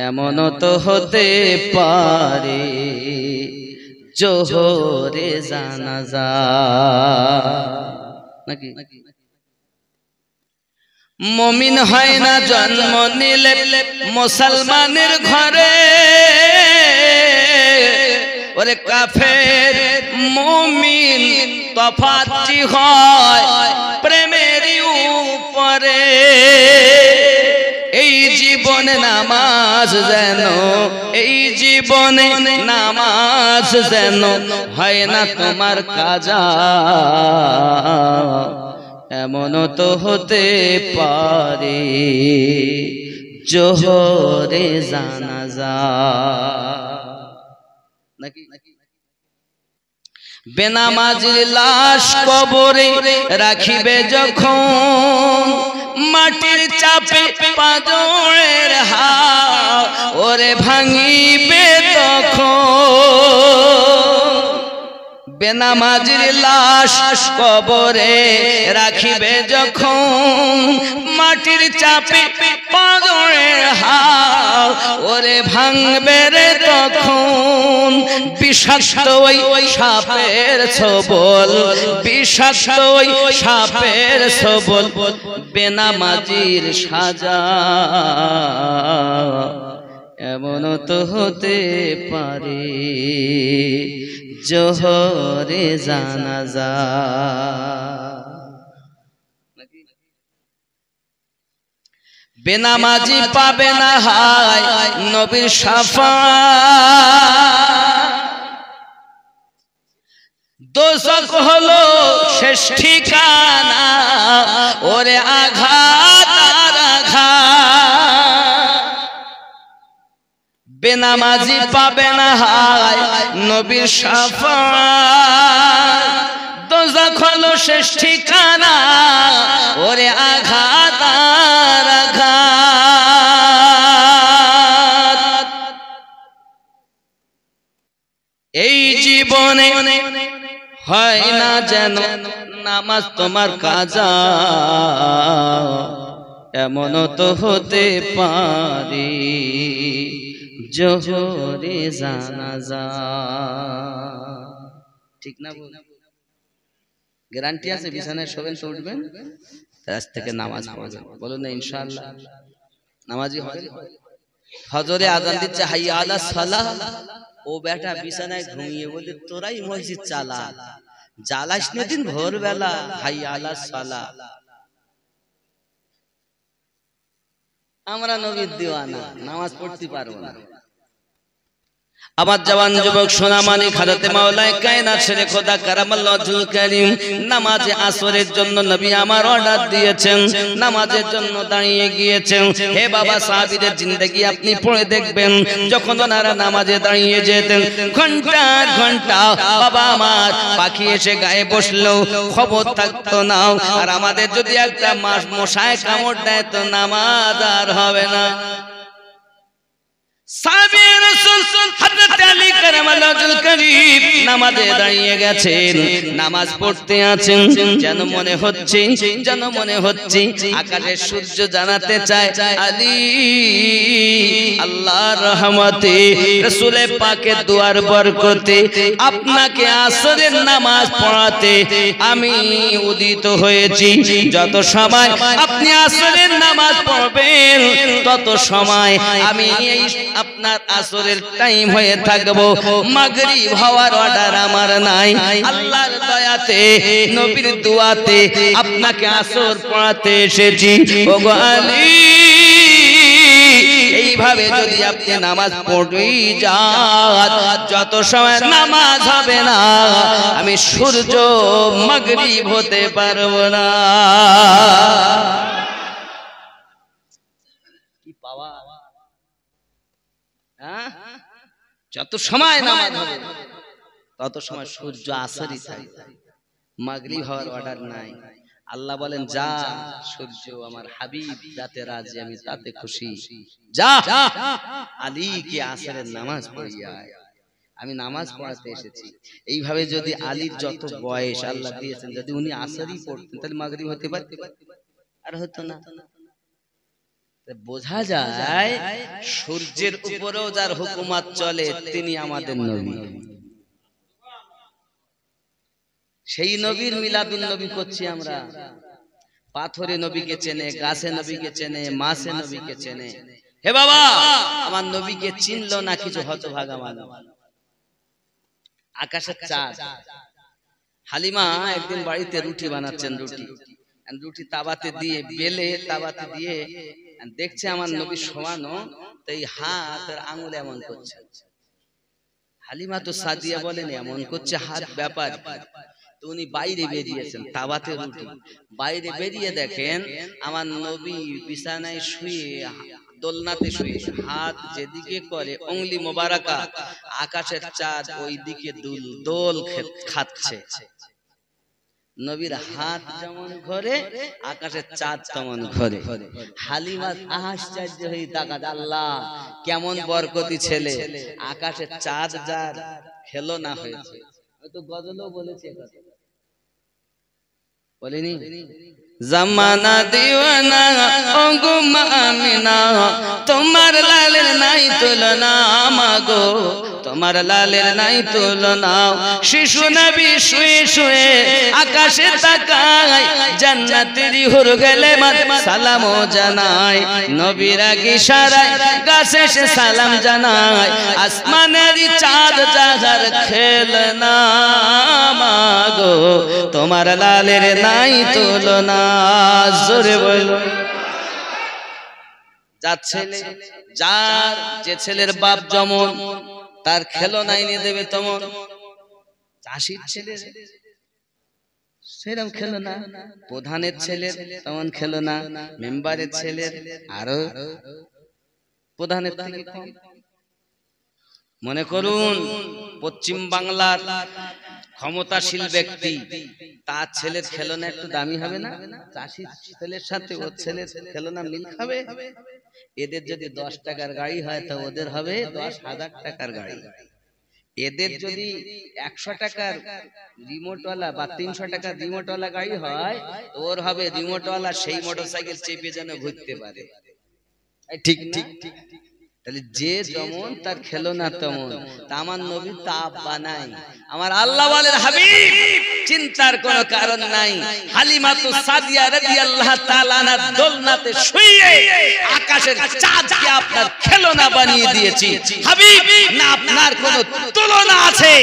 এমনও তো হতে পারে জোহরে জানাজা নাকি? মুমিন হয় না জন্ম নিলে মুসলমানের ঘরে, ওরে কাফের মুমিন তফাৎ হয় প্রেমের উপরে। এই জীবনে নামাজ যেন, এই জীবনে নামাজ যেন হয় না তোমার কাজা এমনও তো হতে পারে জোহরে জানাজা নাকি? বেনামাজির লাশ কবরে রাখিবে যখন, মাটির চাপে পাঁজরের হাড় ওরে ভাঙিবে তখন। বেনামাজির লাশ কবরে রাখিবে যখন, মাটির চাপে পাঁজরের হাড় ওরে ভাঙবে রে তখন। বিষাক্ত ওই সাপের ছোবল, বিষাক্ত ওই সাপের ছোবল বেনামাজির সাজা এমনও তো হতে পারে জোহরে জানাজা। বেনামাজি পাবে না হায় নবীর শাফাআত, দোজখ হলো শেষ ঠিকানা ওরে আঘাত আর আঘাত। বেনামাজি পাবে না হায় নবীর শাফাআত, দোজখ হলো শেষ ঠিকানা ওরে আঘাত আর আঘাত। এই জীবনে হয় না যেন নামাজ তোমার কাজা এমনও তো হতে পারে জোহরে জানাজা। ঠিক না? গ্যারান্টি আছে বিছানায় শোবেন তো উঠবেন, আজ থেকে নামাজ পড়বেন। বলুন না ইনশাআল্লাহ নামাজি হবে। ফজরে আযান দিচ্ছে হাইয়া আলাস সালাহ, ও বেটা বিছানায় ঘুমিয়ে বলে তোরাই মসজিদ চালা, জ্বালাস না দিন ভোরবেলা হাইয়া আলাস সালাহ। আমরা নবীর দিওয়ানা, নামাজ পড়তে পারবো না। আমার জওয়ান যুবক সোনামানি খাদাতে মাওলায়ে কায়নাত শেরে খোদা কারামাল্লাহু ওয়াজহুল কারীম নামাজে আসরের জন্য নবী আমার অর্ডার দিয়েছেন, নামাজের জন্য দাঁড়িয়ে গিয়েছেন। হে বাবা সাহাবীদের জিন্দেগি আপনি পড়ে দেখবেন, যখন ওনারা নামাজে দাঁড়িয়ে যেতেন ঘন্টা ঘন্টা বাবা আমার পাখি এসে গায়ে বসলো খবর থাকতো না। আর আমাদের যদি একটা মশায় কামড় দেয় তো নামাজ আর হবে না। সাহাবী রাসূল হযরত আলী কারামাল্লাহু ওয়াজহুল কারীম নামাজে দাঁড়িয়ে গেছেন, নামাজ পড়তে আছেন। যেন মনে হচ্ছে আকাশের সূর্য জানাতে চায়, আলী আল্লাহর রহমতে রাসূলের পাকের দুয়ার বরকতে আপনাকে আসরের নামাজ পড়াতে আমি উদিত হয়েছি। যত সময় আপনি আসরের নামাজ পড়বেন তত সময় আমি এই আপনার আসরের টাইম হয়ে থাকবো। মাগরিব হওয়ার অর্ডার আমার নাই। আল্লাহর দয়াতে নবীর দুয়াতে আপনাকে আসর পড়াতে এসেছি। ওগো আলী, এইভাবে যদি আপনি নামাজ পড়েই যান, যত সময় নামাজ হবে না আমি সূর্য মাগরিব হতে পারবো না। কি পাওয়া! যত সময় নামাজ হবে তত সময় সূর্য আসরই থাকবে, মাগরিব হওয়ার অর্ডার নাই। আল্লাহ বলেন, যা সূর্য আমার হাবিব যাতে রাজি আমি তাতে খুশি, যা আলীকে আসরের নামাজ পড়িয়ে আয়, আমি নামাজ পড়াতে এসেছি। এইভাবে যদি আলীর যত বয়স আল্লাহ দিয়েছেন, যদি উনি আসরই পড়তেন তাহলে মাগরিব হতে পারত আর হতো না। বোঝা যায় সূর্যের উপরেও যার হুকুমত চলে তিনি আমাদের নবী। সেই নবীর মিলাদুন নবী করছি আমরা। পাথরে নবীকে চেনে, গাছে নবীকে চেনে, মাছে নবীকে চেনে। হে বাবা, আমার নবীকে চিনলো না কিছু হতভাগা মানুষ। আকাশের চাঁদ। হালিমা একদিন বাড়িতে রুটি বানাচ্ছেন, রুটি তাওয়াতে দিয়ে বেলে তাওয়াতে দিয়ে দেখছে আমার নবী শোয়ানো, তাই হাত আর আঙুল এমন করছে। হালিমা তো সাদিয়া বলেন এমন করছে হাত ব্যাপার। তো উনি বাইরে বেরিয়েছেন, তাওয়াতে রুটি বাইরে বেরিয়ে দেখেন আমার নবী বিছানায় শুয়ে দোলনাতে শুয়ে হাত যেদিকে করে অঙ্গুলি মোবারকা আকাশের চাঁদ ওই দিকে দোল খাচ্ছে। নবীর হাত যেমন ঘরে আকাশের চাঁদ তেমন ঘরে। হালিমা আশ্চর্য হয়ে তাকাত, আল্লাহ কেমন বরকতি ছেলে, আকাশের চাঁদ যার খেলনা হয়েছে। হয়তো গজলও বলেছে, বলেনি? জামানা দিওয়ানা ওগো আমিনা, তোমার লালের নাই তুলনা মাগো, তোমার লালের নাই তুলনা। শিশু নবী শুয়ে শুয়ে আকাশে তাকায়, জান্নাতের হুর গেলে সালাম জানায়। নবীর ইশারায় গাছে সে সালাম জানায়, আসমানের চাঁদ যাহার খেলনা মাগো, তোমার লালের নাই তুলনা। জোরে বলো। যার যে ছেলের বাপ যেমন তার খেলনা এনে দেবে তেমন, চাষির ছেলে সেরকম খেলনা, প্রধানের ছেলের তেমন খেলনা, মেম্বারের ছেলের আরো প্রধানের থেকে কম। মনে করুন পশ্চিম বাংলার ক্ষমতাশীল ব্যক্তি, তার ছেলের খেলনা একটু দামি হবে না? চাষির ছেলের সাথে ওর ছেলের খেলনা মিল খাবে? এদের যদি 10 টাকার গাড়ি হয় তো ওদের হবে 10,000 টাকার গাড়ি। এদের যদি 100 টাকার রিমোটওয়ালা বা 300 টাকার রিমোটওয়ালা গাড়ি হয় ওর হবে রিমোটওয়ালা সেই মোটরসাইকেল চেপে যেন ঘুরতে পারে। ঠিক ঠিক ঠিক। তাহলে যে যেমন তার খেলনা তেমন। আমার নবী তাপ বানায়, আমার আল্লাহ ওয়ালের হাবিব চিন্তার কোনো কারণ নাই। হালিমা তো সাদিয়া রাদিয়াল্লাহু তাআলা আনহার দোলনাতে শুয়ে আকাশের চাঁদকে আপনার খেলনা বানিয়ে দিয়েছি। হাবিব না আপনার কোনো তুলনা আছে,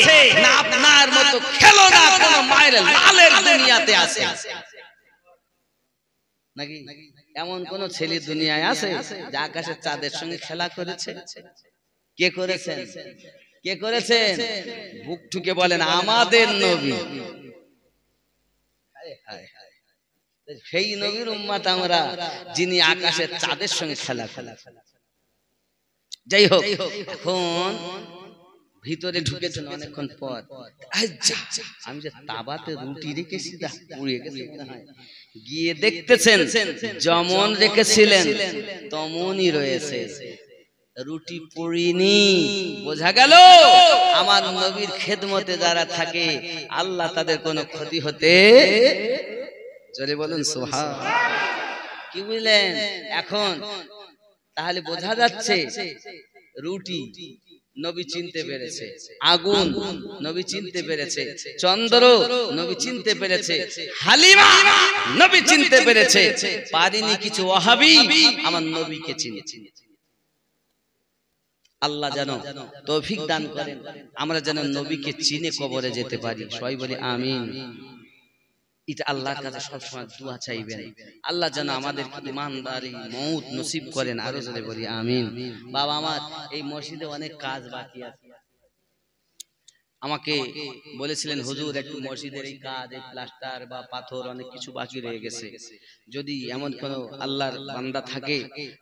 না আপনার মতো খেলনা কোনো মায়ের লালের দুনিয়াতে আছে নাকি? এমন কোন ছেলে দুনিয়ায় আছে যে আকাশের চাঁদের সঙ্গে খেলা করেছে? কে করেছেন? কে করেছেন? বুক ঠুকে বলেন আমাদের নবী। সেই নবীর উম্মত আমরা, যিনি আকাশের চাঁদের সঙ্গে খেলা। যাই হোক, এখন ভিতরে ঢুকেছেন অনেকক্ষণ পর, আমি যে তাবাতে রুটি রেখেছি পুড়িয়ে গেছে, গিয়ে দেখতেছেন যেমন রেখেছিলেন তেমনই রয়েছে। রুটি পুড়িনি। বোঝা গেল আমার নবীর খেদমতে যারা থাকে আল্লাহ তাদের কোনো ক্ষতি হতে, জোরে বলুন সুবহানাল্লাহ। কি বুঝলেন এখন? তাহলে বোঝা যাচ্ছে রুটি নবী চিনতে পেরেছে, আগুন নবী চিনতে পেরেছে, চন্দ্র নবী চিনতে পেরেছে, হালিমা নবী চিনতে পেরেছে, পারিনি কিছু ওয়াহাবি আমার নবীকে চিনেছে। আল্লাহ যেন তৌফিক দান করেন, আমরা যেন নবীকে চিনে কবরে যেতে পারি। সবাই বলি আমিন। এটা আল্লাহর কাছে সবসময় দোয়া চাইবেন, আল্লাহ যেন আমাদের ইমানদারি মউত নসিব করেন। আরো জোরে বলি আমিন। বাবা আমার এই মসজিদে অনেক কাজ বাকি আছে, আমাকে বলেছিলেন হুজুর একটু মসজিদের এই কাজ, এই প্লাস্টার বা পাথর অনেক কিছু বাকি রয়ে গেছে, যদি এমন কোন আল্লাহর বান্দা থাকে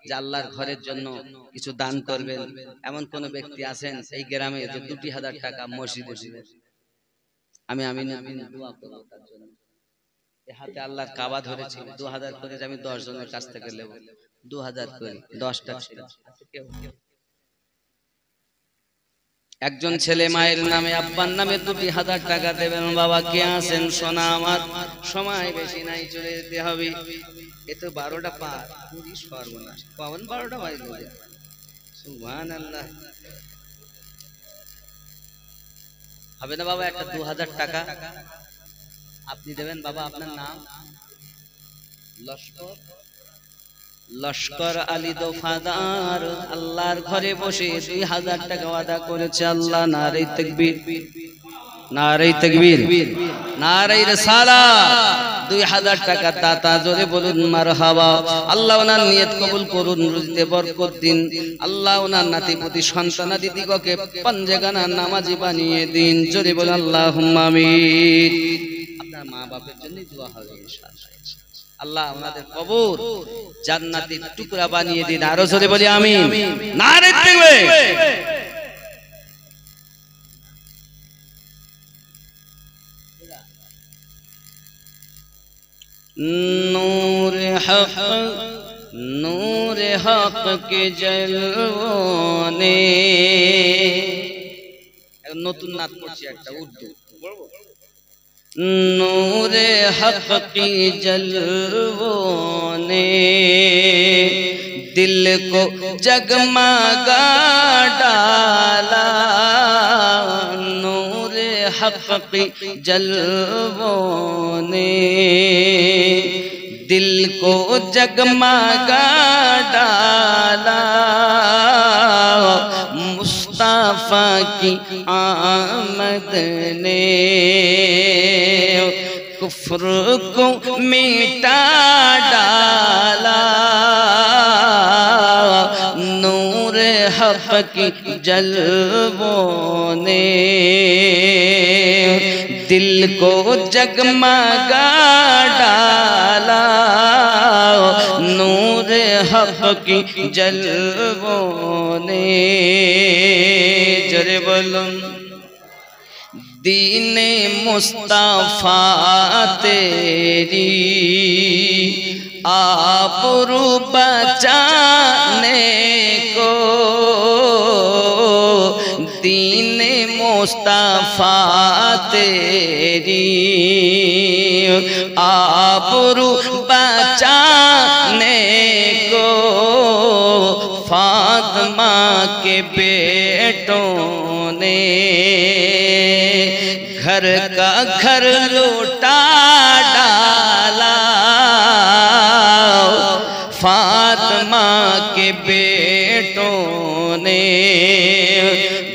যে আল্লাহর ঘরের জন্য কিছু দান করবেন, এমন কোন ব্যক্তি আছেন এই গ্রামে যে 2000 টাকা মসজিদে দিবেন, আমি দোয়া করব তার জন্য। হাতে আল্লাহর কাবা ধরেছি, 2000 করে আমি 10 জনের কাছ থেকে নেব, 2000 করে 10টা ছিল। একজন ছেলে মায়ের নামে আব্বার নামে 2000 টাকা দেবেন। বাবা কে আছেন? সোনা আমার, সময় বেশি নাই, চলে যেতে হবে। এ তো 12টা পার, পুরি সর্বনাশ, কখন 12টা বাজে? সুবহানাল্লাহ। হবে না বাবা একটা 2000 টাকা আপনি দেবেন? বাবা আপনার নাম? লস্কর আলী দফাদার আল্লাহর ঘরে বসে 2000 টাকা ওয়াদা করেছে। আল্লাহ নারে তাকবীর, নারে তাকবীর, নারে রিসালাত। 2000 টাকা দাতা, জোরে বলুন মারহাবা। আল্লাহ ওনার নিয়ত কবুল করুন, রুজিতে বরকত দিন। আল্লাহ ওনার নাতিপুতি সন্তানাদি দিগকে পাঞ্জেগানা নামাজি বানিয়ে দিন, জোরে বলুন আল্লাহুম্মা আমিন। আপনার মা বাপের জন্য দোয়া হবে ইনশাআল্লাহ। আল্লাহ ওনাদের কবর জান্নাতের টুকরা বানিয়ে দিন। আরো জোরে বলি আমিন। নারে তাকবীর। नूर हक के जलवने, नतून नात पढ़ছি একটা উর্দু, नूर हक की जलवने दिल को जगमगा डाला, नूर हक की जलवने दिल को जगमगा डाला, मुस्तफा की आमद ने कुफ्र को मिटा डाला, नूर हक की जलवों ने दिल को जगमगा डाला, नूर हक की जलवों ने। जरे बोलो दीने मुस्तफा तेरी आबरू बचाने को, दीने मुस्तफा तेरी आबरू बचाने को, फातिमा के बेटों ने घर का घर लूटा डाला, फातिमा के बेटों ने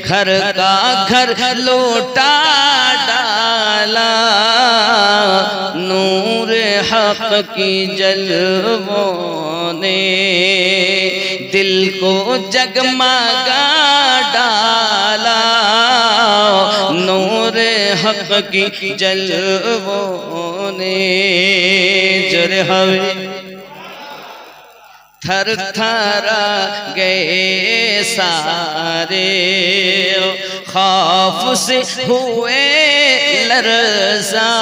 घर का घर लूटा डाला, नूर हक की जलवों ने दिल को जगमगा डाला, नूर हक की जलवों ने। जरे हवे थर थरा गए सारे, खौफ से हुए लरज़ा,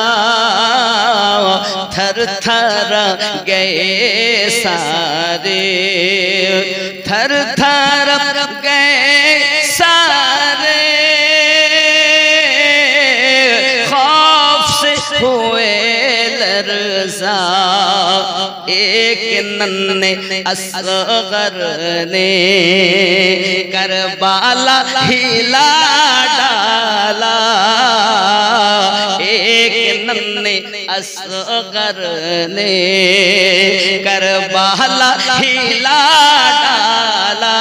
थर थरा गए सारे, थर थरा हुए लर्जा एक नन्हे असगर ने करबाला हिला डाला एक नन्हे असगर ने करबाला हिला डाला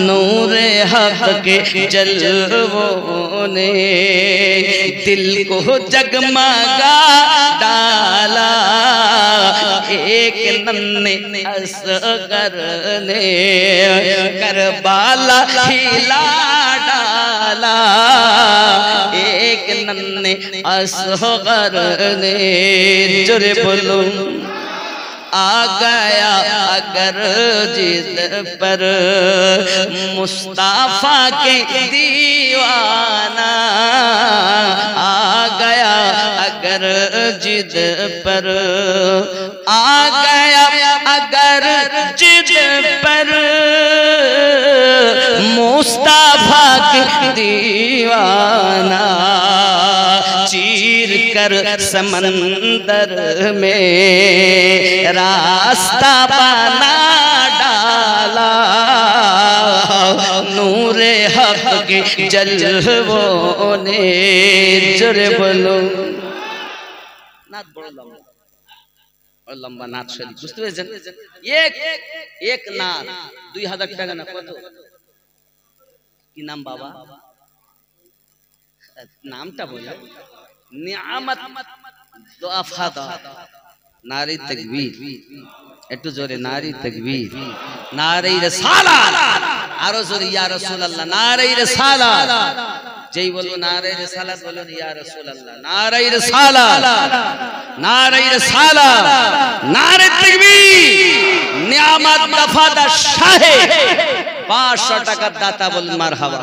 नूरे हक के जलवों ने दिल को जगमगा डाला एक नन्हे असगर ने करबाला हिला डाला एक नन्हे असगर ने जोरे बोलो आ गया अगर जिद पर मुस्ताफा के दीवाना आ गया अगर जिद पर आ गया अगर जिद पर मुस्ताफा के दीवाना चीर कर समंदर में रास्ता बना डाला नूरे हक के जलवों ने जोरे बोलो नाथ बड़ो लंबा नाथ शरीफ বুঝতে পেরেছেন এক নাথ 2000 টাকা না কত কি নাম বাবা নামটা বলো নিয়ামত দুআফাদা নারী তাকবীর একটু জোরে নারী তাকবীর নারী রিসালাত আরো জোরে ইয়া রাসূলুল্লাহ নারী রিসালাত যেই বলবো নারী রিসালাত বলুন ইয়া রাসূলুল্লাহ নারী রিসালাত নারী রিসালাত নারী তাকবীর নিয়ামত দুআফাদা শাহে 500 টাকা দাতা বলুন মারহাবা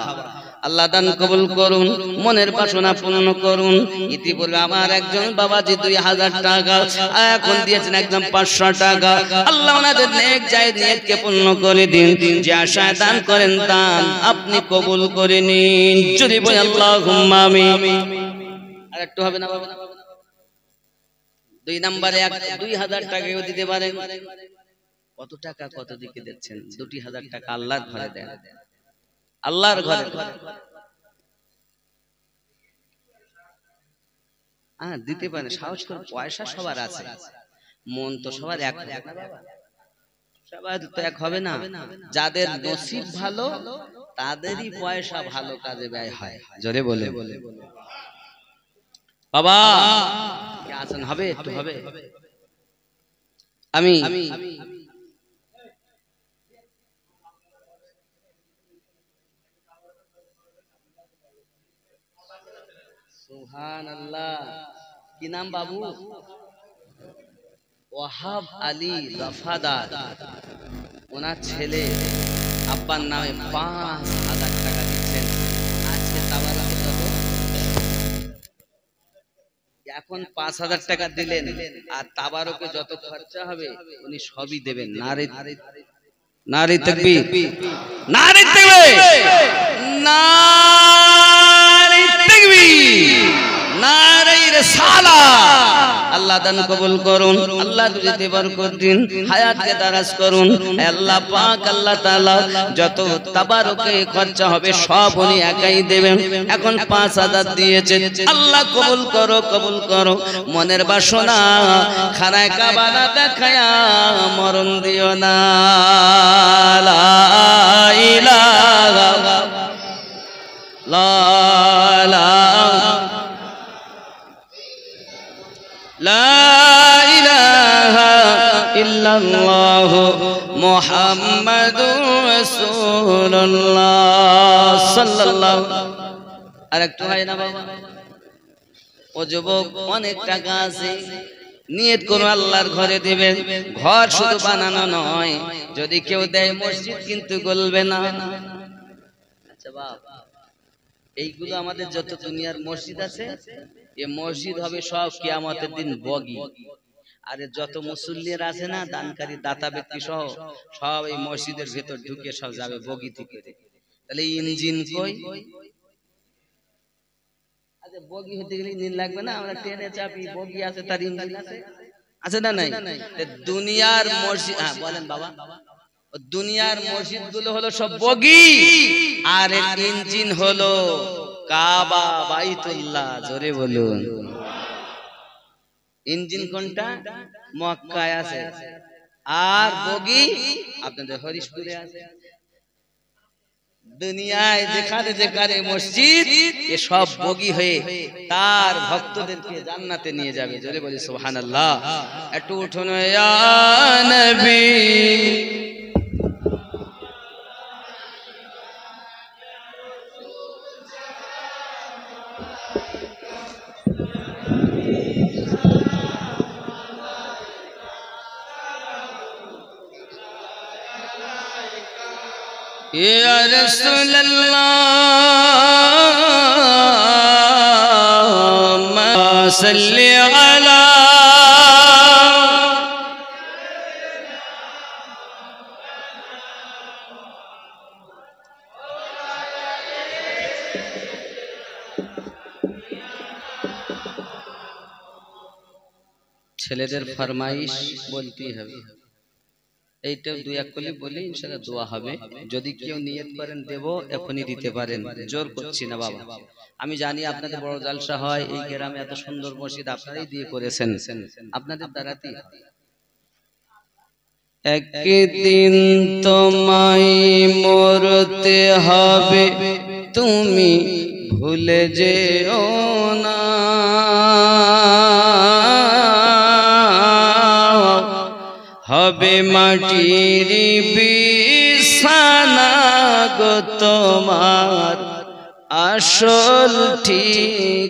আল্লাহ দান কবুল করুন মনের বাসনা পূর্ণ করুন ইতিপূর্বে আমার একজন বাবাজি 2000 টাকা এখন দিয়েছেন একদম 500 টাকা আল্লাহ ওনাদের নেক জায়েজ নিয়তকে পূর্ণ করে দিন যে আশায় দান করেন দান আপনি কবুল করে নিন যদি বলি আল্লাহুম্মা আমিন আর একটু হবে না বাবা 2 নম্বরে 2000 টাকাও দিতে পারেন কত টাকা কত দিকে দিচ্ছেন 2000 টাকা আল্লাহর ঘরে দেন আল্লাহর ঘরে দিতে পারেন সাহস করে পয়সা সবার আছে মন তো সবার এক হবে না বাবা সবার তো এক হবে না যাদের নসিব ভালো তাদেরই পয়সা ভালো কাজে ব্যয় হয় জোরে বলে বাবা কি আছেন হবে একটু হবে আমি সুবহানাল্লাহ কি নাম বাবু ওয়াহাব আলী দফাদার ওনার ছেলে আব্বার নামে 5000 টাকা দিচ্ছেন আজকে তাবারকে কত এখন 5000 টাকা দিলেন আর তাবারকে যত খরচা হবে উনি সবই দেবেন নারী তাকবীর নারী তাকবীর নারী তাকবীর নারী রিসালাত আল্লাহ দান কবুল করুন আল্লাহ রুজিতে বরকত দিন হায়াতকে দারাজ করুন আল্লাহ পাক আল্লাহ তাআলা যত তাবারকে খরচা হবে সব উনি একাই দেবেন এখন 5000 দিয়েছেন আল্লাহ কবুল করো মনের বাসনা খানায় কাবা না দেখায়া মরণ দিও না লা ইলাহা লা ইলাহা ইল্লাল্লাহ মুহাম্মাদুর রাসূলুল্লাহ সাল্লাল্লাহু আর একটু হয় না বাবা ও যুবক অনেক টাকা আছে নিয়ত করো আল্লাহর ঘরে দিবেন ঘর শুধু বানানো নয় যদি কেউ দেয় মসজিদ কিন্তু গলবে না আচ্ছা বাবা এইগুলো আমাদের যত দুনিয়ার মসজিদ আছে এই মসজিদ হবে সব কিয়ামতের দিন বগি আর যত মুসল্লিরা আছে না দানকারী দাতা ব্যক্তি সহ সব এই মসজিদের ভিতর ঢুকে সব যাবে বগিতে করে তাহলে ইঞ্জিন কই আচ্ছা বগি হতে গেলে ইঞ্জিন লাগবে না? আমরা ট্রেনে চাপি, বগি আছে, তার ইঞ্জিন আছে, আছে না নাই? দুনিয়ার মসজিদ, হ্যাঁ বলেন বাবা, দুনিয়ার মসজিদ গুলো হলো সব বগি, আর এর ইঞ্জিন হলো কাবা বাইতুল্লাহ। জোরে বলুন। ইঞ্জিন কোনটা? মক্কায় আছে, আর বগি আপনাদের হরিশপুরে আছে। দুনিয়ায় যেখানে যেখানে মসজিদ, এ সব বগি হয়ে তার ভক্তদেরকে জান্নাতে নিয়ে যাবে। জোরে বলি সুবহানাল্লাহ। একটু উঠুন, ইয়া নবী या रसूल अल्लाह सल्ली अला। ছেলেদের ফরমাইশ বলতেই হবে, এইটা দুই এক কলি বলি ইনশাআল্লাহ দোয়া হবে। যদি কেউ নিয়ত করেন দেব, এখনই দিতে পারেন, জোর করছি না বাবা। আমি জানি আপনাদের বড় জালসা হয়, এই গ্রামে এত সুন্দর মসজিদ আপনারাই দিয়ে করেছেন, আপনাদের দ্বারাতেই। একদিন তোমায় মরতে হবে, তুমি ভুলে যেও না। হবে মাটির বিছানা গো তোমার আসল ঠিক